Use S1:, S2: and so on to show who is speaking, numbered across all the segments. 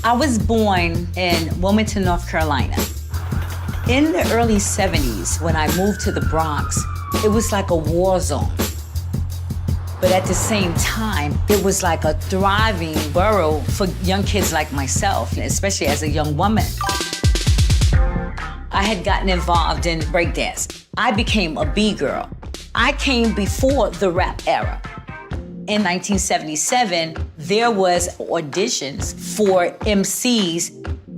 S1: I was born in Wilmington, North Carolina. In the early 70s, when I moved to the Bronx, it was like a war zone. But at the same time, it was like a thriving borough for young kids like myself, especially as a young woman. I had gotten involved in breakdance. I became a B-girl. I came before the rap era. In 1977, there was auditions for MCs.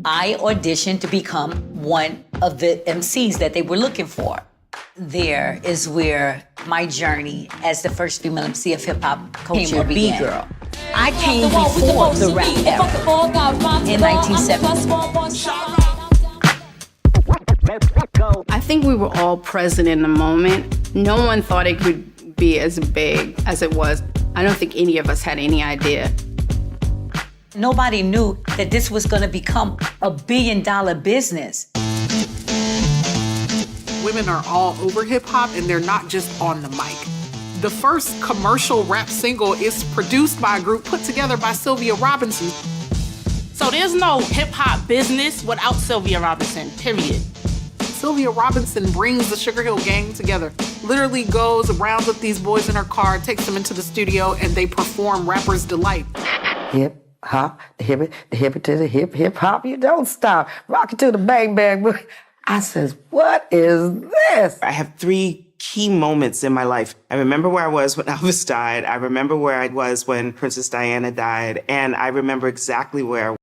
S1: I auditioned to become one of the MCs that they were looking for. There is where my journey as the first female MC of hip-hop culture began. B-girl. I came before the rap era in 1970.
S2: I think we were all present in the moment. No one thought it could be as big as it was. I don't think any of us had any idea.
S1: Nobody knew that this was gonna become a billion-dollar business.
S3: Women are all over hip-hop, and they're not just on the mic. The first commercial rap single is produced by a group put together by Sylvia Robinson.
S4: So there's no hip-hop business without Sylvia Robinson, period.
S3: Sylvia Robinson brings the Sugar Hill Gang together, literally goes around with these boys in her car, takes them into the studio, and they perform Rapper's Delight.
S5: Hip hop, the hip to the hip hop, you don't stop. Rock it to the bang bang. I says, what is this?
S6: I have 3 key moments in my life. I remember where I was when Elvis died. I remember where I was when Princess Diana died. And I remember exactly where I was.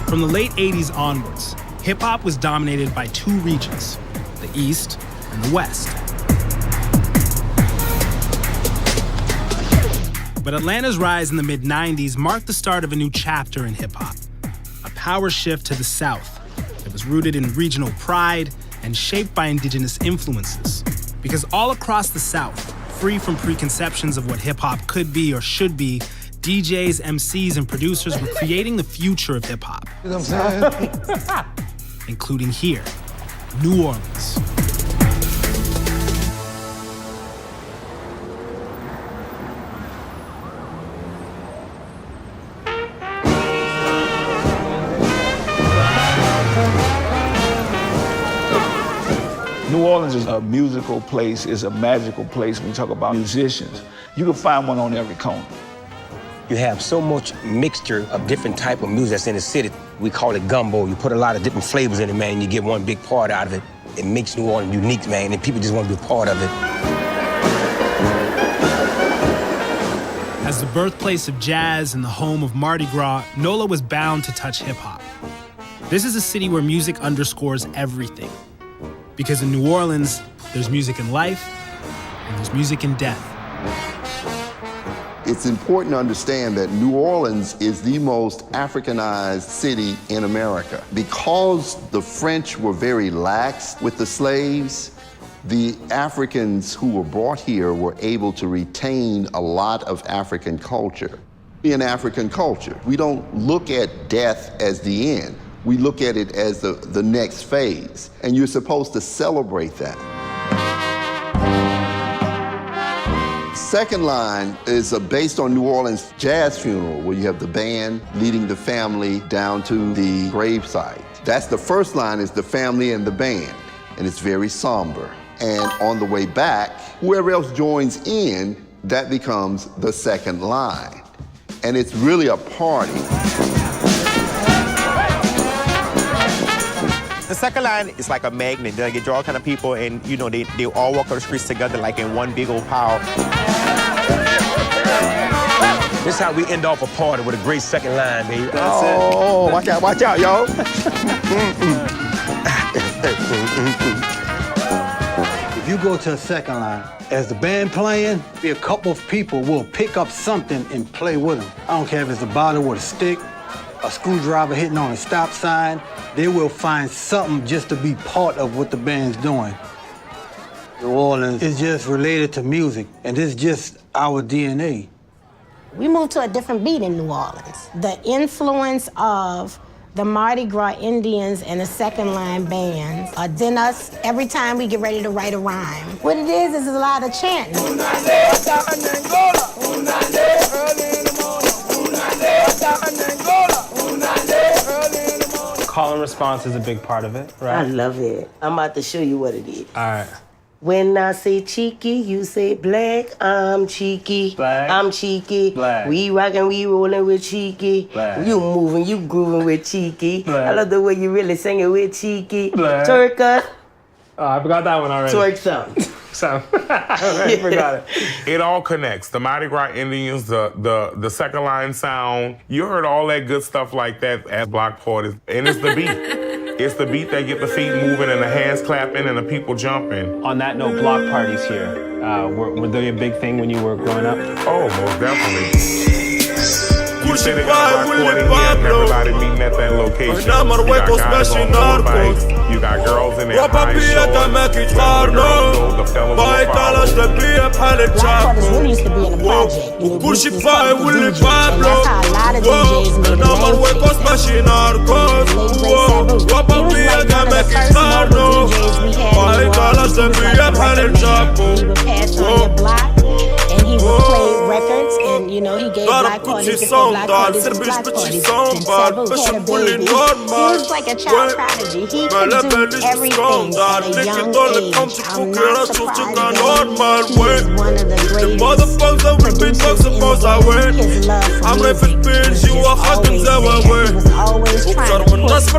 S7: From the late 80s onwards, hip-hop was dominated by 2 regions, the East and the West. But Atlanta's rise in the mid-90s marked the start of a new chapter in hip-hop, a power shift to the South that was rooted in regional pride and shaped by indigenous influences. Because all across the South, free from preconceptions of what hip-hop could be or should be, DJs, MCs, and producers were creating the future of hip-hop.
S8: You know what I'm saying?
S7: Including here, New Orleans.
S8: New Orleans is a musical place, is a magical place when you talk about musicians. You can find one on every corner.
S9: You have so much mixture of different type of music that's in the city. We call it gumbo. You put a lot of different flavors in it, man, and you get one big part out of it. It makes New Orleans unique, man, and people just want to be a part of it.
S7: As the birthplace of jazz and the home of Mardi Gras, NOLA was bound to touch hip-hop. This is a city where music underscores everything. Because in New Orleans, there's music in life, and there's music in death.
S10: It's important to understand that New Orleans is the most Africanized city in America. Because the French were very lax with the slaves, the Africans who were brought here were able to retain a lot of African culture. In African culture, we don't look at death as the end. We look at it as the next phase, and you're supposed to celebrate that. Second line is based on New Orleans jazz funeral, where you have the band leading the family down to the gravesite. That's the first line, is the family and the band, and it's very somber. And on the way back, whoever else joins in, that becomes the second line. And it's really a party.
S11: The second line is like a magnet. They draw all kind of people, and you know they all walk on the streets together like in one big old pile.
S9: This is how we end off a party with a great second line, baby.
S11: Oh, watch out, y'all.
S12: If you go to a second line, as the band playing, a couple of people will pick up something and play with them. I don't care if it's a bottle with a stick, a screwdriver hitting on a stop sign, they will find something just to be part of what the band's doing. New Orleans is just related to music, and it's just our DNA.
S13: We moved to a different beat in New Orleans. The influence of the Mardi Gras Indians and the second line bands are then us every time we get ready to write a rhyme. What it is a lot of chanting.
S14: Call and response is a big part of it, right?
S5: I love it. I'm about to show you what it is.
S14: All right.
S5: When I say cheeky, you say black. I'm cheeky.
S14: Black.
S5: I'm cheeky.
S14: Black.
S5: We rockin', we rollin' with cheeky.
S14: Black.
S5: You moving, you grooving with cheeky.
S14: Black.
S5: I love the way you really singing with cheeky.
S14: Black.
S5: Twerk us.
S14: Oh, I forgot that one already.
S5: Twerk something.
S14: So, I forgot it.
S15: It all connects. The Mardi Gras Indians, the second line sound. You heard all that good stuff like that at block parties. And it's the beat. It's the beat that get the feet moving and the hands clapping and the people jumping.
S14: On that note, block parties here, were they a big thing when you were growing up?
S15: Oh, most definitely. You sit in a block party here and everybody meeting at that location. You got guys on motorbikes. You got girls in their high shorts. The fellas
S13: Black Parties really used to be in the project. You know, that's how a lot of DJs made it. He was like one of the first mobile DJs we had in New Orleans. He was like a record man. He would pass on your block and he would play records and you know he gave black parties before black parties and black parties. And Sabu had a baby. He was like a child prodigy. He could do everything at a young age. I'm not surprised that he is one of the greatest producers in the game. His love for music was just always there. He was always trying to push the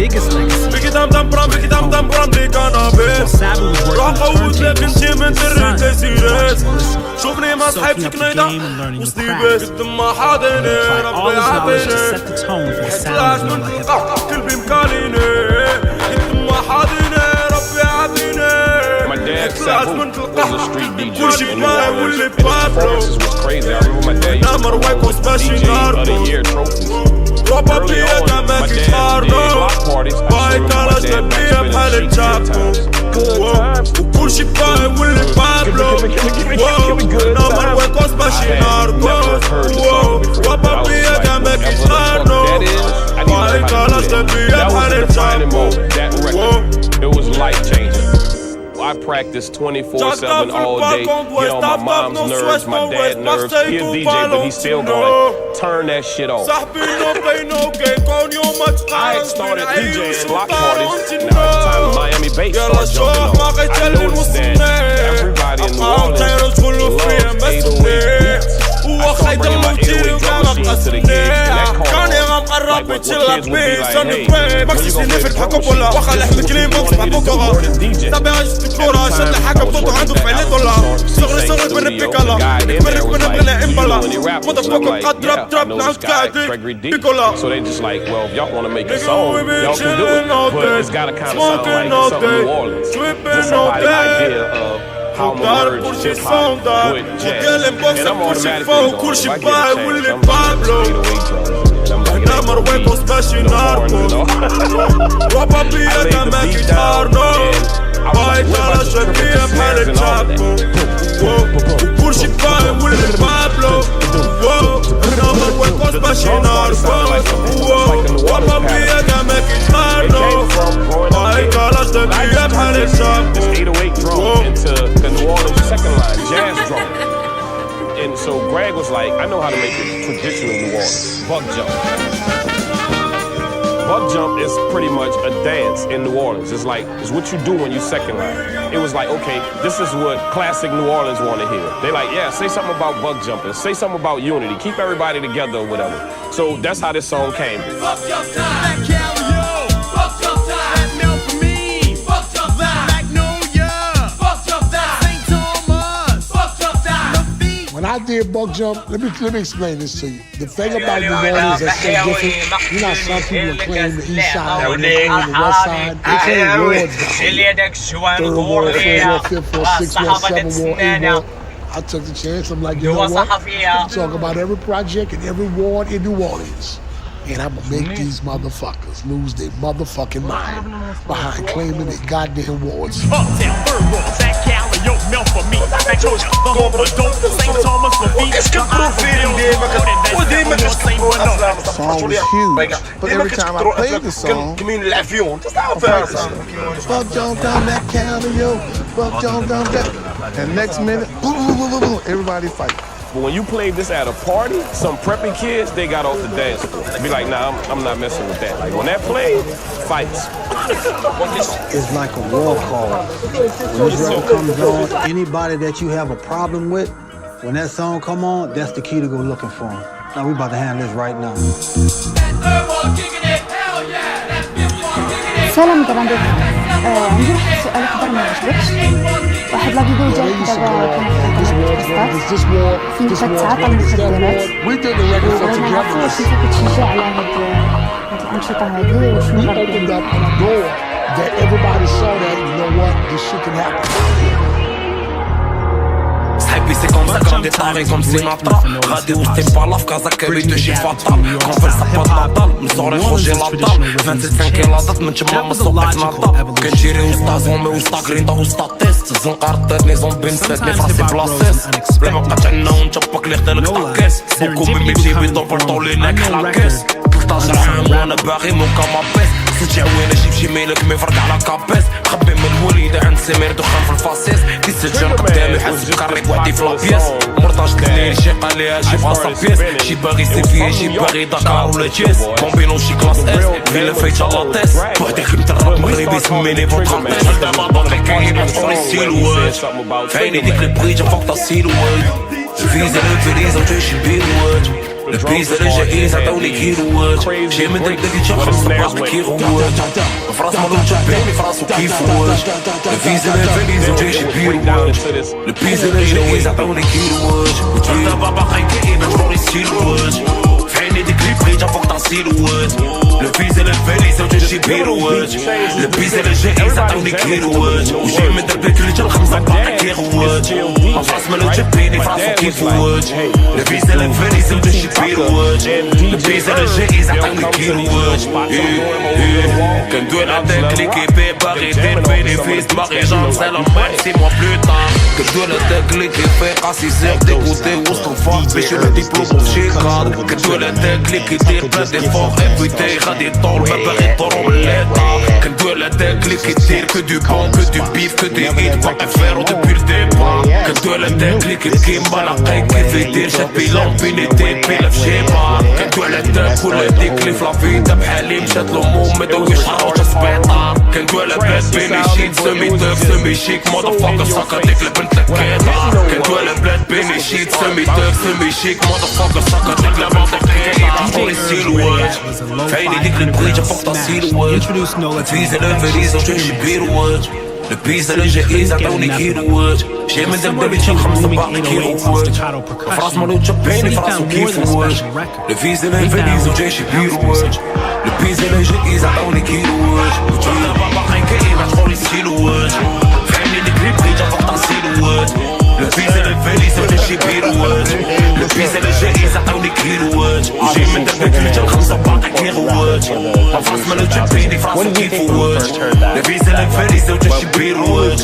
S7: biggest legacy. Sabu was working the turntables, soaking up the game and learning the craft. And applied all his knowledge to set the tone for the sound of New
S16: My dad, Sabu, was a street DJ in New Orleans. His performances was crazy. I remember my dad used to come DJ of the Year trophies. Early on, my dad did block parties. I remember my dad spinning sheets good times. Good times. Give me good times. I had never heard the song before. I was like, whatever the fuck that is, I need to learn how to do that. That was the defining moment. That record, it was life-changing. I practiced 24/7 all day, get on my mom's nerves, my dad's nerves. He a DJ, but he still gonna turn that shit off. I started DJing block parties. Now, at the time Miami bass started jumping off, I noticed that everybody in New Orleans loves 808 beats. I started bringing my 808 drum machines to the gigs, and that caught on. Like what kids would be like, hey, when you gonna play drum machines? This DJ. الكرة شد حاجة بطوطه عنده في عينيه دولار صغري من البيكالا نكبرك من بلا امبالا مضفوك قد drop now Piccola. So they just like, well, if y'all want to make a song, y'all can do it, but it's gotta kind of sound like something New Orleans. Just somebody's idea of how I'm gonna merge hip-hop with jazz. And I'm automatically going, if I get a chance, I'm going to 808 drums.
S17: نمر ويكو سباشي ناركو رابا بيا دمك يتارنو باي تالا شبيه بحال الجاكو وكلشي باي واللي بابلو نمر ويكو سباشي ناركو رابا بيا دمك يتارنو باي تالا شبيه بحال الجاكو.
S16: This 808 drum into the New Orleans second line, jazz drum. And so Greg was like, I know how to make it traditional New Orleans, buck jump. Buck jump is pretty much a dance in New Orleans. It's like, it's what you do when you second line. It was like, okay, this is what classic New Orleans want to hear. They like, yeah, say something about buck jumping, say something about unity, keep everybody together or whatever. So that's how this song came.
S17: Buck jump time, buck jump time, that meal for me, buck jump time, Magnolia, buck jump time, St. Thomas, buck jump time.
S18: When I did buck jump, let me explain this to you. The thing about New Orleans that's so different, you know, some people claim the east side, and they claim the west side. They claim wards down. Third ward, fourth ward, fifth ward, sixth ward, seventh ward, eighth ward. I took the chance. I'm like, you know what? Talk about every project and every ward in New Orleans. And I'm gonna make these motherfuckers lose their motherfucking mind behind claiming they goddamn awards.
S17: Uptown, Third World, Zach Cali, yo, Mel for me. Back to the home of dope, St. Thomas for me.
S19: Qu'est-ce que le profil
S20: The song was huge, but every time I played the song, fuck John down that cameo, fuck John down that, and next minute, boom, boom, boom, boom, boom, everybody fight.
S16: But when you played this at a party, some preppy kids, they got off the dance floor. Be like, nah, I'm not messing with that. Like, when that played, fights.
S12: It's like a war call. When this record comes on, anybody that you have a problem with, when that song come on, that's the key to go looking for them. Now we about to handle this right now.
S21: سلام طبعا عندي واحد سؤال كبر ما عجبكش واحد لا فيديو جات دابا كان في كتعاطى المخدرات وانا عرفت واش انت كتشجع على هاد الانشطه هادي وشنو
S22: صحابي سي كوم سا كرام دي طاري كوم سيناترا غادي وسطي بالاف كازا كابيتو شي فاطال كونفرسا با ناطال مصوري خوجي لاطال 25 كيلاطات من تما ما سوقك ناطال كنجيري وسطا زومي وسطا غريندا وسطا تيست زنقة رداتني زومبي نساتني فراسي بلاصيس بلا ما بقات عنا ونتبك لي خدالك طاكيس بوكو ميمي بجيبي دوبرطو لي ناكح لاكيس 13 عام وانا باغي موكا مابيس ست عوينة جيب شي ميلك ميفرق على كابيس خبي من الوليدة عند سمير دخان في الفاسيس تيسجل قدامي حاسس بكاريك وحدي في لابياس مرطاش الليل شي قاليها شي بغاصة بيس شي باغي سيفيه شي باغي دكار ولا تشيس كومبينو شي كلاس اس فيلا فايتة لاطيس وحدي خدمت الراب مغربي سميني فوترانتيس دابا باغي كاين بحوري السيلوات فايني ديك البريجة فوق تا السيلوات الفيزا للفريزة وتعيش بيروات البيزا للجائزة عطاوني كيلوات جاي من داك داك يتشاف خمس باش بكيروات فراس مالو تشبعني فراسو كيفوات الفيزا للفريزة وتعيش بيروات البيزا للجائزة عطاوني كيلوات دابا باقي كاين بحوري السيلوات فعيني ديك لي بريجة فوق تا السيلوات الفيزا للفريزة وتعيش بيروات البيزا للجائزة عطاوني كيلوات وجاي من داك اللي جا الخمسة باقي كيروات فراس مالو تشبعني فراسو كيفوات الفيزا للفريزة وتعيش بيروات البيزا للجائزة عطاوني كيلوات كندوي لعداك ليكيبي باغي دير بينيفيس دماغي جام سلام سي موا بلو طار كندوي لعداك ليكيبي قاسي سير ديكوتي وسط الفاق باش يولي ديبلوم وشي كادر كندوي لعداك ليكي دير بلا ديفور افيتي غادي يطول ما باغي يطولو من ليطار كندوي لعداك ليكي دير كو دو بون كو دو بيف كو دو ايد باقي فيرو دوبي الديبار كندوي لعداك ليكي كيما لاقيك كيف يدير شاد بيلون بيني بيلا في جيبها كندوي لعداك ولا ديك لي فلافيتا بحالي مشات الهموم ما داويش حروج سبيطار كندوي على بلاد بيني شيت سمي توف سمي شيك مودافاكر ساكا ديك البنت لكيطا كندوي على بلاد بيني شيت سمي توف سمي شيك مودافاكر ساكا ديك البنت لكيطا فوري السيلوات فعيني ديك البريجة فوق تا السيلوات فيزا للفريزة وتعيش بيروات البيزا للجائزة عطاوني كيلوات جاي من داك بابي تشيل خمسة باقي كيلوات فراس مالو تشبعني فراسو كيفوات الفيزا للفريزة وجايش بيروات البيزا للجائزة عطاوني كيلوات دابا باقي كاين بحوري السيلوات فهمني ديك لي بريجة فوق تا السيلوات البيزا للفريزة وجايش بيروات البيزا للجائزة عطاوني كيلوات وجاي من داك اللي جا الخمسة باقي كيلوات فراس مالو تشبعني فراسو كيفوات الفيزا للفريزة وجايش بيروات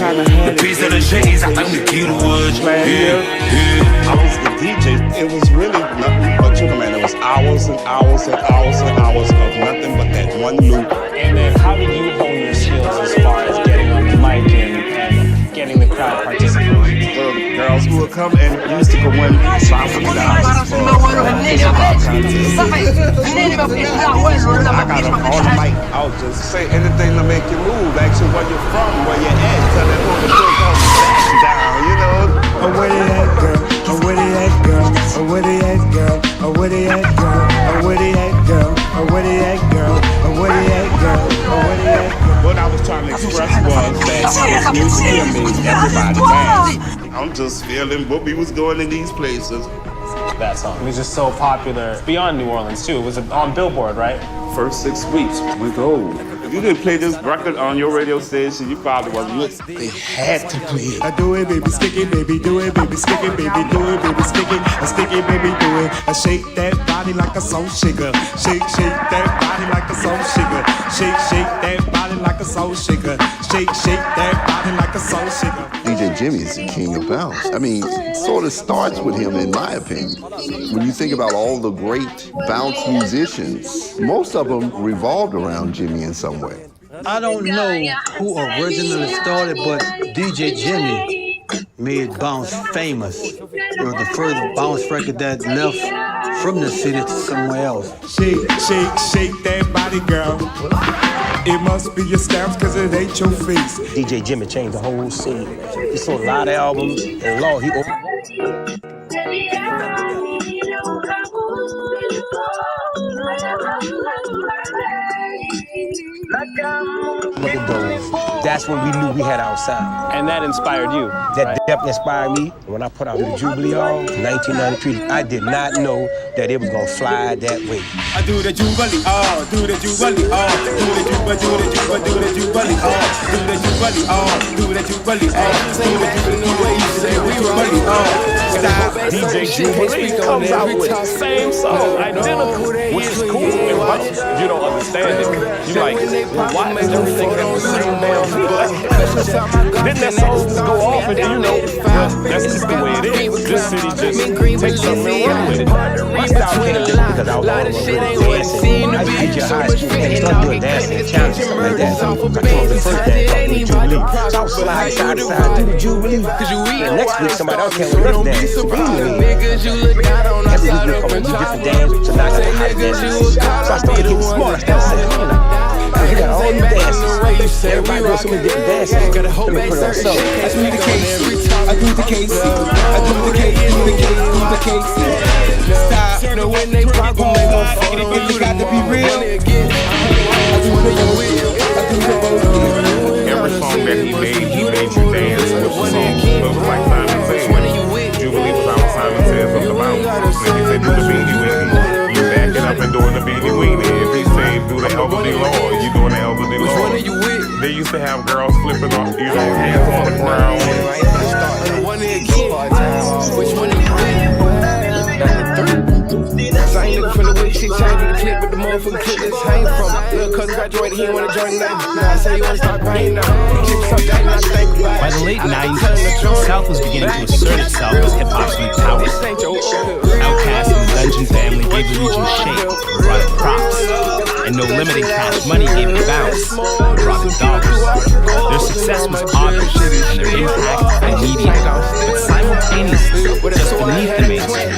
S22: البيزا للجائزة عطاوني كيلوات
S23: I was the DJ. It was really nothing but Sugar Man. It was hours and hours and hours and hours of nothing but that one loop.
S14: And then how did you hone your skills as far as getting on the mic and getting the crowd participating?
S23: The girls who would come and used to go win $500 for I got them on the mic. I'll just say anything to make you move. Ask you where you're from, where you're at. Tell that woman to come down, you know.
S17: Oh, where they at, girl? Oh, where they at, girl? Oh, where they at, girl? Oh, where they at, girl? Oh, where they at, girl? Oh, where they at, girl? Oh, where they at, girl? Oh, where they at, girl?
S23: What I was trying to express was that this music here made everybody dance. I'm just feeling what we was doing in these places.
S14: That song. It was just so popular beyond New Orleans too. It was on Billboard, right?
S23: First 6 weeks, we go. If you didn't play this record on your radio station, you probably wasn't listening. They had to play it.
S17: I do it, baby, stick it, baby, do it, baby, stick it, baby, do it, baby, stick it, baby, do it. I shake that body. body like a soul shaker. Shake, shake that body like a soul shaker. Shake, shake that body like a soul shaker. Shake, shake that body like a soul shaker.
S10: DJ Jimmy is the king of bounce. I mean, it sort of starts with him, in my opinion. When you think about all the great bounce musicians, most of them revolved around Jimmy in some way.
S12: I don't know who originally started, but DJ Jimmy made bounce famous. It was the first bounce record that left from the city to somewhere else.
S17: Shake, shake, shake that body, girl. It must be your steps, cause it ain't your face.
S9: DJ Jimmy changed the whole scene. He sold a lot of albums, and Lord, he opened. Look at those. That's when we knew we had our sound.
S14: And that inspired you.
S9: That definitely inspired me. When I put out the Jubilee Hall in 1993, I did not know that it was gonna fly that way.
S17: I do the Jubilee Hall, do the Jubilee Hall, do the Jubilee, do the Jubilee, do the Jubilee Hall, do the Jubilee Hall, do the Jubilee Hall, do the Jubilee way you say we Jubilee Hall.
S16: DJ Jubilee comes out with the same song, identical, which is cool and bounce. You don't understand it. You like, well, why is everything have the same damn beat? Didn't that song go off and you know, that's just the way it is. This city just takes something and run with it.
S9: My style came different because I was all over dancing. I used to teach at high school and start doing dancing and challenges, stuff like that. I taught the first dance called the Jubilee. So I was sliding side to side to the Jubilee. And next week somebody else came with another dance. Every week we come with different dances. So now I got the hot dances. So I started getting smart. I started saying, you got all these dances. Everybody doing so many different dances. Let me put it on something.
S17: I do the case, I do the case, I do the case, do the case, do the case. Stop, no when they pop, when they gon' follow, you got to be real. I do the
S15: Every song that he made you dance with the song. It was like Simon said. Jubilee was our Simon says of the bounce. If he said do the beanie weenie, you back it up and doing the beanie weenie. If he said do the elderly Lord, you doing the elderly Lord. They used to have girls flipping off, you know, hands on the ground.
S17: Which one are you with? I ain't looking for the way shit change with the clip with the motherfucking clip that's hang from. Little cousin graduated, he ain't wanna join nothing. Now I say you wanna start paying now.
S1: By the late 90s, the South was beginning to assert itself as hip-hop's new power. Outkast and the Dungeon Family gave the region shape and brought it props. And No Limit and Cash Money gave it bounce and brought it dollars. Their success was obvious and their impact immediate. But simultaneously, just beneath the mainstream,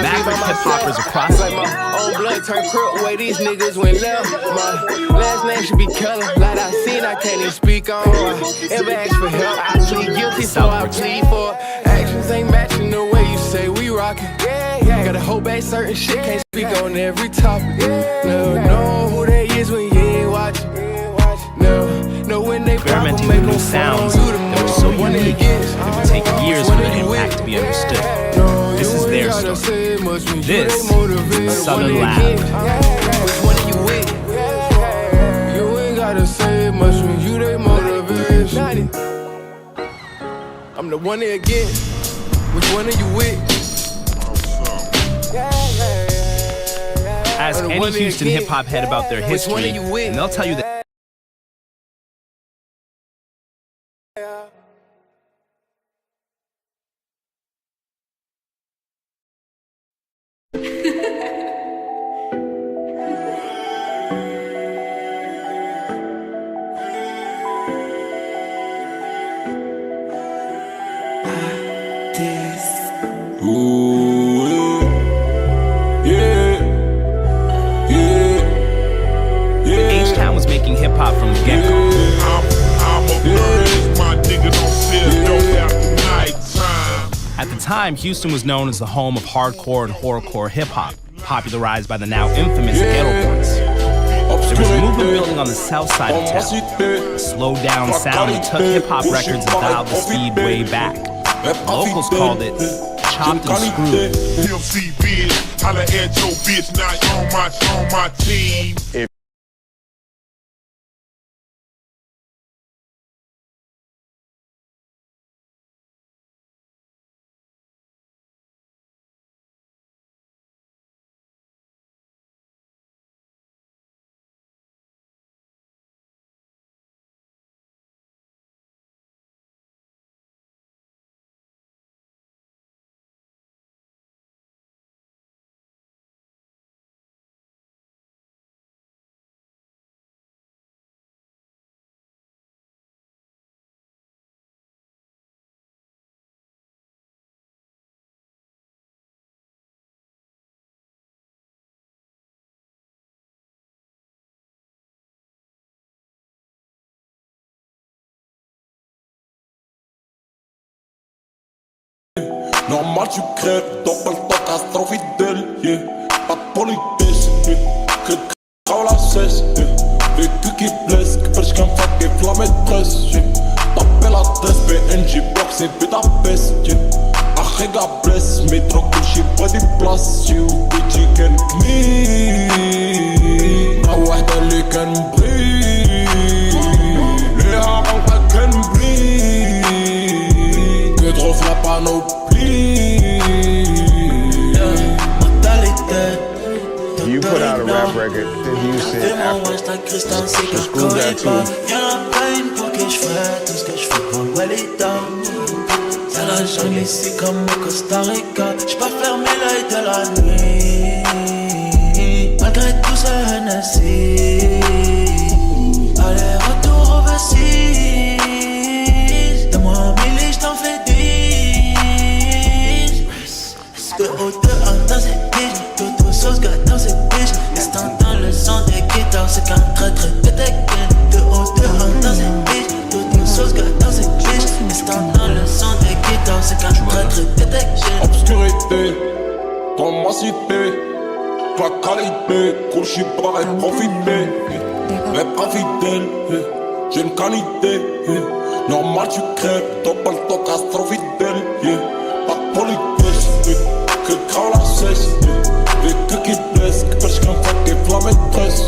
S1: maverick hip-hoppers across the
S17: world. Old blood turned crook, way these niggas went left. My last name should be Keller. Like I seen, I can't even speak on. Ever ask for help, I plead guilty, so I plead for. Actions ain't matching the way you say we rockin'. Gotta hope ain't certain shit, can't speak on every topic. Never know who they is when you ain't watching. No, when they
S1: experimenting with new sounds that were so unique, it would take years for their impact to be understood. This is their story. This is Southern Lab.
S17: You ain't gotta say much when you they motivation. I'm the one they against. Which one are you with?
S1: Ask any Houston hip-hop head about their history, and they'll tell you that H-Town was making hip-hop from the get-go. At the time, Houston was known as the home of hardcore and horrorcore hip-hop, popularized by the now infamous Ghetto Boys. There was a movement building on the south side of town, a slowed-down sound that took hip-hop records and dialed the speed way back. Locals called it chopped and screwed.
S2: Holla at your bitch, not on my team.
S22: Normal tu crèves, t'as pas le temps qu'à trop fidèle, yeah. Pas de politesse, yeah. Que de quand la cesse, yeah. Les culs qui blessent, que pêche qu'un fuck et flamme et tresse, yeah. T'appelles l'adresse, PNJ Box et Budapest, yeah. Arrega blesse, métro que j'suis pas des places, you bitch you can me. Ma wahda اللي كان brille, les harangues pas can brille. Que de refs la panoplie,
S23: You put out a rap record that you said after. So screw that too.
S22: Y'en a pas une pour que j'fais tout ce que j'fais pour le Wellington. Y'a la jungle ici comme au Costa Rica. J'peux fermer l'œil de la nuit. Malgré tout ce Hennessy. Allez, retour au Vassis. De moi un milli, j't'en fais 10. De haut de un dans ces piges. Tout sauce gâte dans ces piges. Instant dans le son des guitares. C'est qu'un très très détecté. De haut de un dans ces piges. Tout sauce gâte dans ces piges. Instant dans le son des guitares. C'est qu'un très très détecté. Obscurité, dans ma cité. La qualité, cool, j'suis pas et profité. Mais pas fidèle, j'ai une qualité. Normal tu crèves, t'as pas le temps qu'à trop fidèle. Pas de politesse, que de quand la cesse. Les queues qui blessent, que pêche qu'un fuck et flamme et tresse.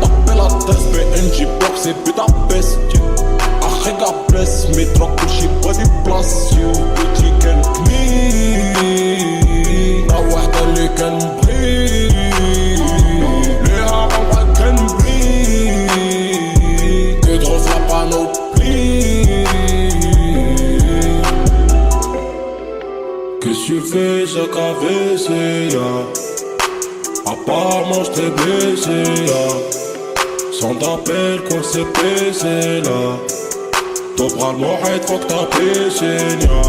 S22: T'appelles l'adresse, PNJ Box et Budapest. Arrega blesse, métro que j'suis pas des places. You bitch you can me. La wahda اللي كان brille. Les harangues pas can brille. Que de refs la panoplie. Qu'est-ce que tu fais chaque AVC, ya? Apparemment j't'ai baissé, ya. Sans d'appel qu'on s'est baissé, là. T'obras le mohaïd, faut que t'as péché, ya.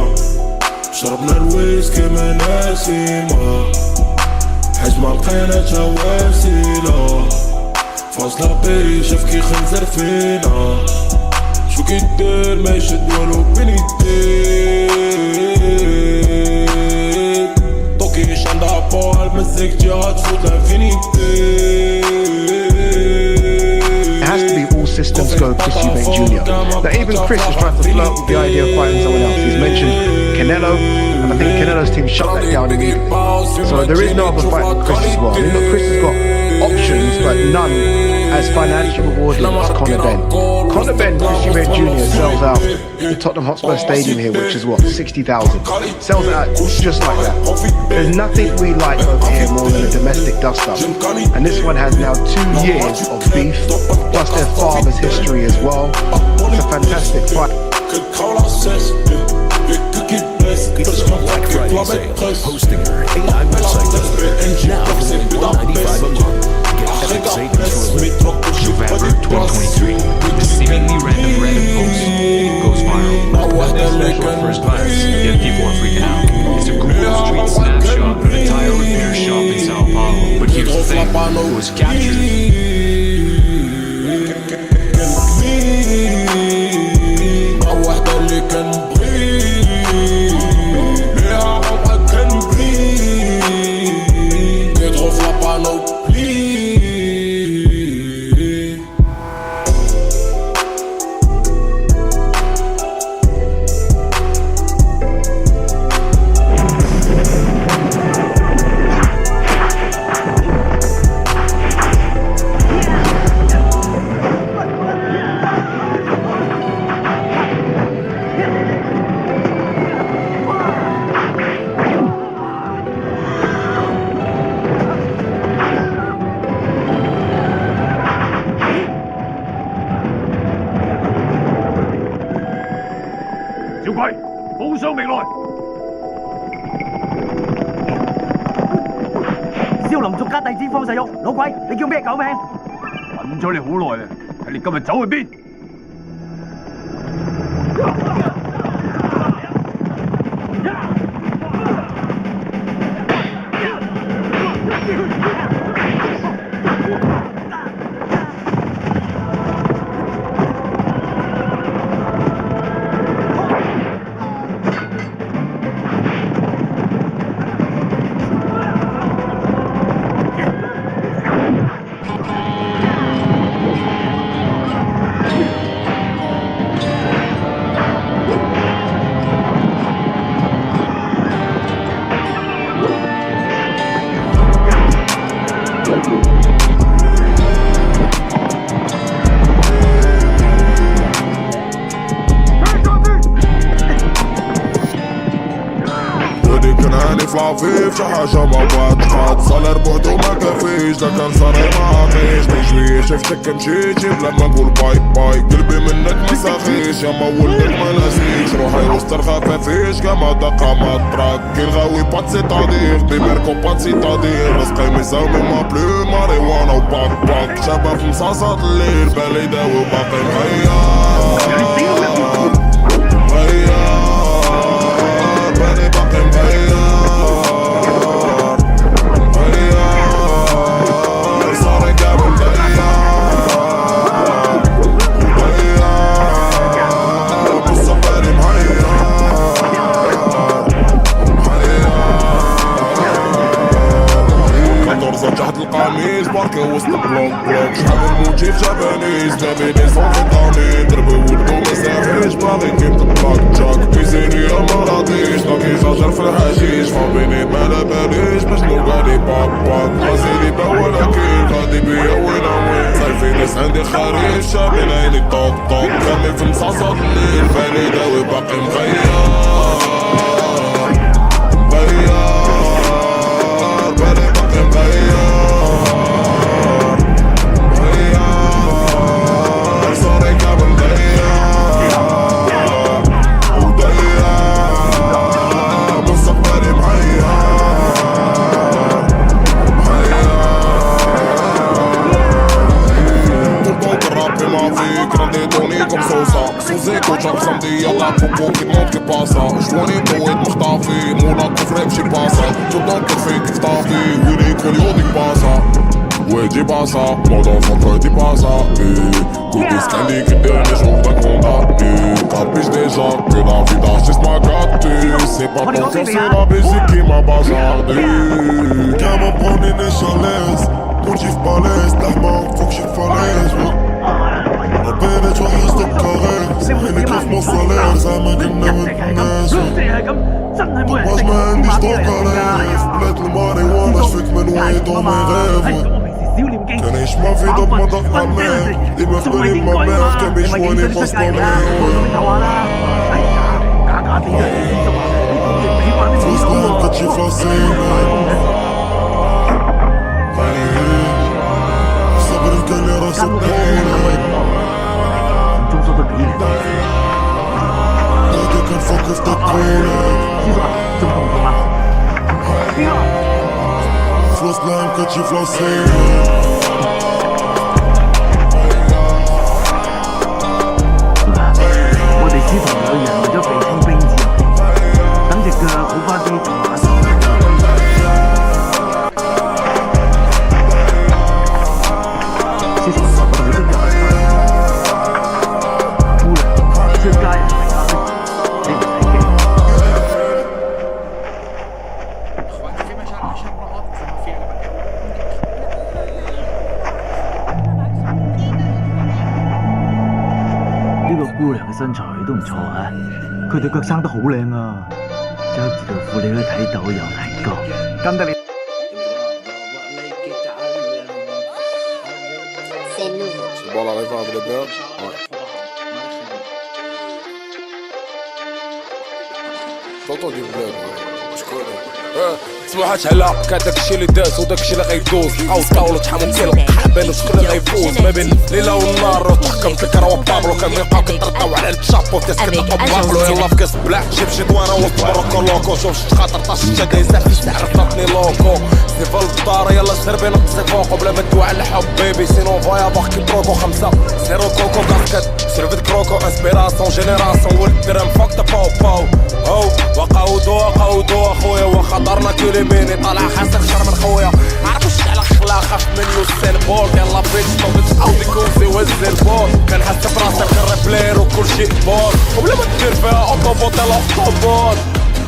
S22: شربنا الويسكي من نسيمة. حجمة لقينا جواسيلة. فاصلة بيري شاف كي خنزر فينا. شو كي دير ما يشد والو بين يديك. طوكيش عندها بوال مزيك جيها تفوت لانفينيتي.
S3: It has to be all systems go Chris Eubank Jr. Now even Chris is trying to flirt with the idea of fighting someone else. He's mentioned Canelo, and I think Canelo's team shut that down immediately. So there is no other fight for Chris as well. I mean, look, Chris has got options, but none as financially rewarding as Conor Benn. Conor Benn, Chris Eubank Jr. sells out the Tottenham Hotspur Stadium here, which is what, 60,000. Sells it out just like that. There's nothing we like over here more than a domestic dust-up. And this one has now 2 years of beef, plus their father's history as well. It's a fantastic fight.
S4: Black Friday sale, hosting her AI website developer, now only $195 a month. Get epic savings for November 2023. The seemingly random post goes viral. Not that special at first glance, yet people are freaking out. It's a Google Street snapshot of a tire repair shop in Sao Paulo. But here's the thing, it was captured.
S2: هاني في لافيف شي حاجة ما بغاتش قاد صالير بوحدو ما كافيش لا كان صاري ما عطيش شوية شفتك مشيتي بلا ما نقول باي باي قلبي منك ما ساخيش يا ما ولدك ما ناسيش روحي وسط الخفافيش كما دقة ما تراك كي الغاوي بات سيتادير دي ميركو بات سيتادير رزقي ميساوي ما بلو ماريوانا وباك باك شباب في مصاصات الليل بالي داوي وباقي مغير مغير بالي باقي مغير تحت القميص باركي وسط بلوك بلوك شحال من موتي في جابانيز دابيني صوفي طامي دربي ولدو مسافرش باغي كيف تبلاك جاك بيزيني يا مراضيش ناكي شاجر في الحشيش فابيني ما لاباليش باش نلقاني باك باك غازيلي با ولا كيل غادي بيا وين وين صايفي ناس عندي خريف شامل عيني طوق طوق كامل في مصاصات الليل بالي داوي باقي مغير بالي باقي مغير كوم صوصة سوزيك وجاب صمدي يلا بوبو كي نوت كي باسا جواني مويد مختافي مولا كفري بشي باسا جودون كفي كيف طافي ويلي كل يودي باسا ويجي باسا موضوع فوق دي باسا كنت سكالي كدير نشوف داك هوندا كابيش ديجا كي لا فيدا تسمع كاتي سي با طون سي لا بيزيك كيما بازاردي كاما بروني نيشاليز كنتي في باليز لحمة فوق شي فاليز ربنا توحش الكارير عينيك في مصالير زعما كنا والناس طباش ما عنديش دوكالير في بلاد الماريوانا شفيك من وعيد وما يغيب كان يعيش ما في ضب ما ضغط عمير ديما في بالي ما مير كان بيشواني فاصلة فلوسنا كتشي فلاسينا صبر الكالي راس الطولة大家看 focus 的头人 Floss lime 可去 flosser
S6: 我哋師徒兩人為咗避清兵戰，等隻腳好返啲同阿手。師徒我哋都有。出街人嚟壓力，你唔使驚。呢個姑娘嘅身材都唔錯啊，佢哋腳生得好靚啊，着住條褲你都睇到有眼光，跟得你。
S2: Voilà, arrive à le bien. T'entends du bled, je connais.
S22: سموحات هلا كان داكشي اللي داز وداكشي اللي غيدوز عاود طاولة تحمل كيلو حبان وشكون اللي غيفوز ما بين ليلة والنهار تحكم في الكرا وبابلو كنلقاو كنطرطاو على الشابو كاسكت طبابلو يلا في كاس بلاع جيب شي دوانة وسط مروكو لوكو شوف شت خاطر طاش الشدايزة في السعر طاطني لوكو سيفا للدار يلا شربي نقصي فوقو بلا ما تدوى على الحب بيبي سينو فايا باغ كي بروكو 5 0 كوكو كاسكت سيرفيت كروكو اسبيراسيون جينيراسيون ولد درهم فوق تا باو باو هو وقاودو اخويا وخطرنا كيليميني طالع خاسر شر من خويا عرفوش على خلا خاف منو السينبول يلا بيتش طوبت عاودي كوزي وزي البول كنحس براسي نخرب بلير وكلشي بول وبلا ما تدير فيها اوطوبوت يلا اوطوبوت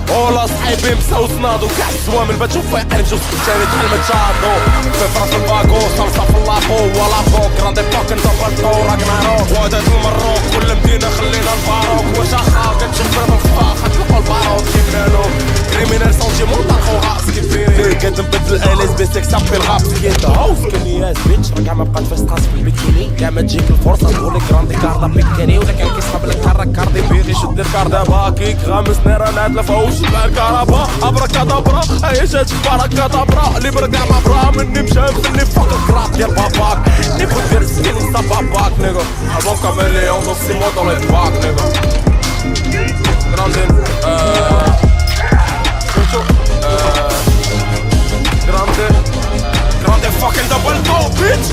S22: اولا صحيبي مسوسناضو كاع الزوامل بتشوف فيها قريب جوز كتاني تحل متشاطو في فرس الباكو صلصة في اللابو ولا فوق راندي باك ندبر الدور راكناروك وادات المروك كل مدينة خلينا الباروك واش اخا كتشوف في الفاخ تلقوا الباروك كيف مالو كريمينال سونتيمونتال خو راسك فيني
S8: بغيت نبدل الاليز بيسك صافي الراب سكيت هاوس كني اس بيتش راه كاع ما بقات فاش تقاس في البيكيني كاع ما تجيك الفرصه تقول لك راندي كاردا بيكيني ولا كان كيسحب لك كارا كاردي بيغي يشد الكاردا باكيك غامس نيران عاد فوش مع الكهرباء ابرا كادابرا هي جات برا كادابرا اللي برقع مع برا مني مشى اللي فوق الكراب ديال باباك نيفو دير سكيني سا باباك نيغو ابون كاميليون دو سي مو دون لي باك نيغو Grande, grande fucking double go, bitch.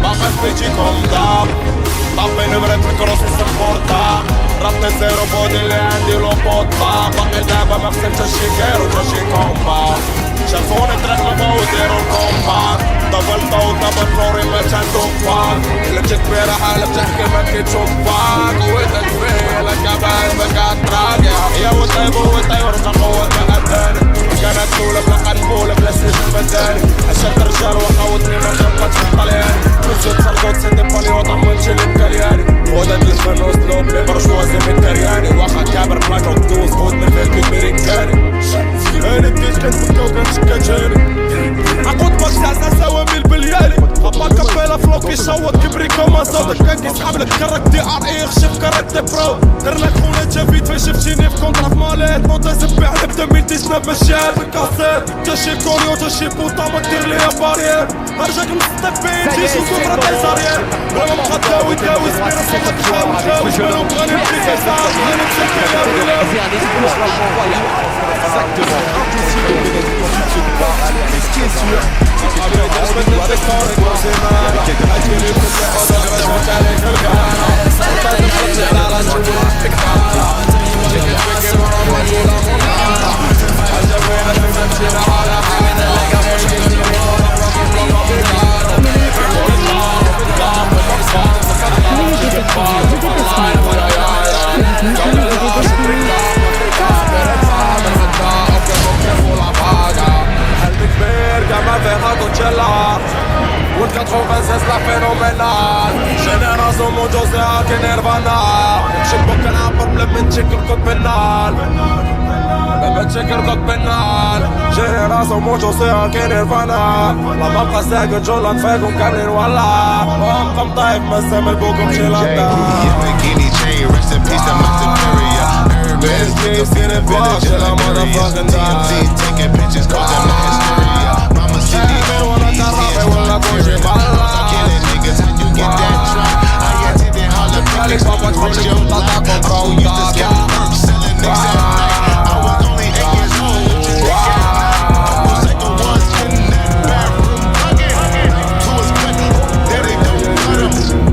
S8: Mamma specie con dab, tappe ne vrei tre cross se porta. ربنا زيرو بودي اللي عندي لو بوطا باقي دابا ما خسرتش شي كير ولا شي كومبا شافوني ترقلبو وديرو الكومبا دبل طو دبل فوري ما تشندو باك إلا جيت بيرا حالة بتحكي ما كيتشوف باك ويدك فيه لك بعد ما قاعد راجع يا وطيب وطيب ورجع قوة بقداني كانت طولة بلا قنبولة بلا سجن مداني عشان رجال وقوتني ما شبقتش الطلياني نسيت صرقوت سندي بالي وطعمل شلم كالياني ودت الفنوس لوب لي برشوازي من كرياني واخا كابر بلاك وكدوس خود من فيلم امريكاني انا بديت كنفكا وكنشكا جاني عقود بكساسا سوا من البلياني ابا كابيلا فلوك يشوط كبري كوما صوتك كان كيسحب لك كرك دي ار اي يخشف كرك دي برو دير لك خونا جافيت فاش شفتيني في كونترا في ماليت نوطا سبع لبدا ميلتي سناب مشال بالكاسيت تا شي كوريو تا شي بوطا ما دير ليا بارير ارجاك مصدق بين تيجي وكبرة تيزارير ولا مبقى داوي داوي سبيرا صوتك خاوي خاوي شبالو بغاني نبري كيسار بغاني نمسك Mais ce qui est sûr, c'est que tu as besoin de défendre et de ses mains. Avec les plus وال 96 لا فينومينال جينيراسيون موجوزة كي نيرفانا شبك كنعبر بلا ما نتشكل كود بنال بلا ما نتشكل كود بنال جينيراسيون موجوزة كي نيرفانا لما بقى ساكت جولا نفاقهم كاملين ولا وانقم طايف مسام البوكم شيلاندا Best case in the village, and I'm motherfucking DMZ, taking pictures, causing my hysteria. Mama Cindy, I'm killing niggas, how you get that drunk? I attended Harlem Records, first your life, bro, used to scale work, selling niggas at night. I was only 8 years old, what you think at night? Almost like the ones in that bathroom, bugging. To his cut, that they don't cut him.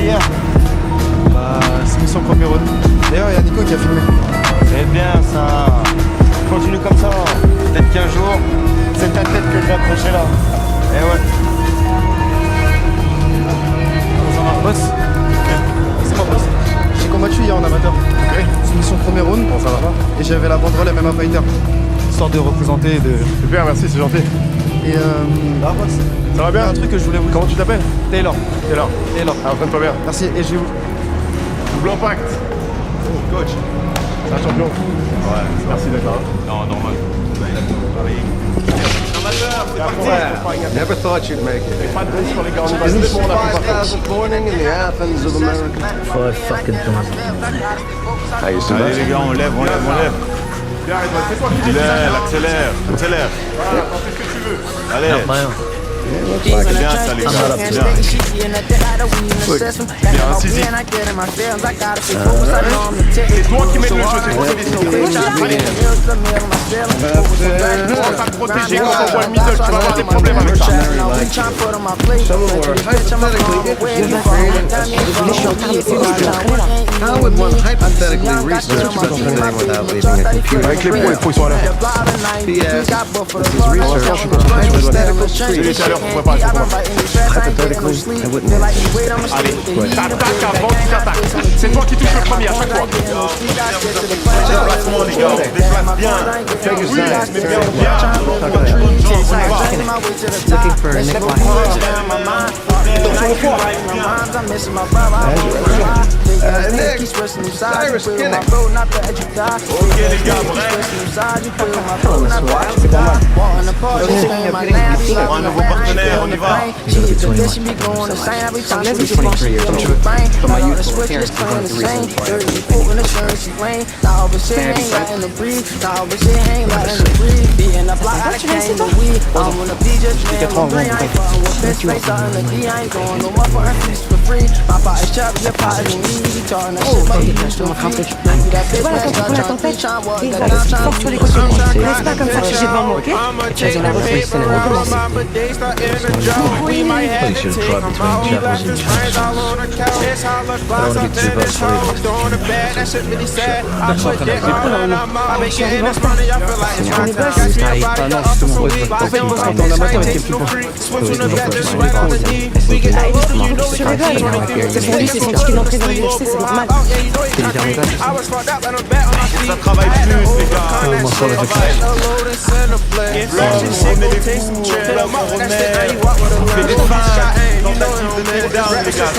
S11: Hier, Smith premier round. D'ailleurs, il y a Nico qui a filmé. C'est bien ça. Continue comme ça. Peut-être qu'un jour, c'est ta tête que je vais accrocher là. Eh ouais. Ça marche, boss. C'est moi, boss. J'ai combattu hier en amateur. Ok. Soumission premier round. Bon, ça va pas. Et j'avais la banderole MMA Fighter. Histoire de représenter. Super, merci, c'est gentil. Et là, boss. Ça va bien? Il y a un truc que je voulais vous dire. Comment tu t'appelles? Taylor. Ah, entraîne-toi bien. Merci. Et j'ai double impact. Oh, coach. C'est un champion. Ouais, merci d'accord. Non, normal.
S20: Never thought you'd make it. Isn't this 5,000 morning in the Athens of America?
S6: 5 fucking times.
S11: Allez les gars, on lève. Accélère.
S20: Fais ce que tu veux.
S11: Allez. Bien installé, bien. Bien incisive. C'est toi qui mènes le jeu, c'est toi qui décides. Commence à te protéger quand on voit le middle, tu vas avoir des problèmes avec ça.
S20: How would one hypothetically research such a thing without leaving a computer?
S11: Avec les points, il faut y soigner.
S20: P.S. This is research. Hypothetical trees. Hypothetically, I wouldn't.
S11: Allez, t'attaques avant tu t'attaques. C'est toi qui touches le premier à chaque fois. Déplacement, les gars. Déplace bien. Oui, mais bien.
S21: Looking for a Nick
S20: Next, Cyrus Kinnick.
S11: Ok, les gars, bref. Un nouveau partenaire, on y va.
S21: Voilà, quand tu prends la tempête, fort sur les côtés. Laisse pas comme ça figer devant moi, ok? J'ai la reprise, c'est la recommence.
S20: Place your club between Jeffers and Chelsea. I don't want to be too much for
S21: C'est son ticket d'entrée dans l'UFC, c'est normal.
S11: Ça travaille plus, les gars.
S20: Moi, ça va
S11: On fait des fins, tentatives de takedown, les gars.